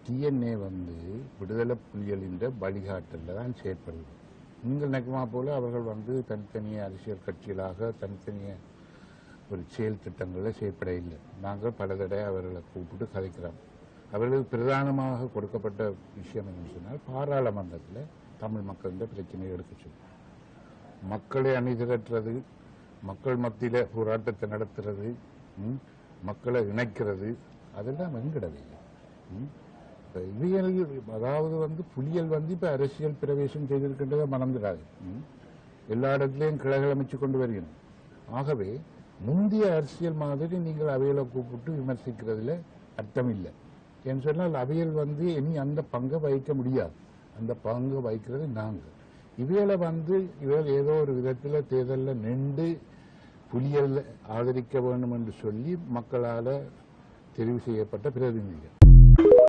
DNA வந்து விடுதலை புலிகளின் வழிகாட்டலில் தான் செயற்படுது. நீங்கள் நினைக்குமா போல அவர்கள் வந்து தனித்தனிய அரசியல் கட்சிகளாக தனித்தனிய ஒரு செயல் திட்டங்களில் செயற்பட இல்லை. நாங்கள் பல தடவை அவர்களை கூப்பிட்டு கதைக்கிறோம். அவர்களுக்கு பிரதானமாக கொடுக்கப்பட்ட விஷயம் என்னன்னு சொன்னால், பாராளுமன்றத்தில் தமிழ் மக்களின் பிரச்சனையை எடுக்க சொல்லும், மக்களை அணிதிரட்டுறது, மக்கள் மத்தியில் போராட்டத்தை நடத்துறது, மக்களை இணைக்கிறது, அதெல்லாம் வெங்கிடவே. இவியல் அதாவது வந்து புலிகள் வந்து இப்ப அரசியல் பிரவேசம் செய்திருக்கின்றதை மறந்துடாது. எல்லா இடத்துலையும் கிளைகள் அமைச்சு கொண்டு வருகிறோம். ஆகவே முந்தைய அரசியல் மாதிரி நீங்கள் அவைகளை கூப்பிட்டு விமர்சிக்கிறதுல அர்த்தம் இல்லை. ஏன்னு சொன்னால் அவைகள் வந்து இனி அந்த பங்கை வகிக்க முடியாது. அந்த பங்கை வகிக்கிறது நாங்கள். இவைகளை வந்து இவைகள் ஏதோ ஒரு விதத்தில் தேர்தலில் நின்று புலிகள் ஆதரிக்க வேண்டும் என்று சொல்லி மக்களால் தெரிவு செய்யப்பட்ட பிரதிநிதிகள்.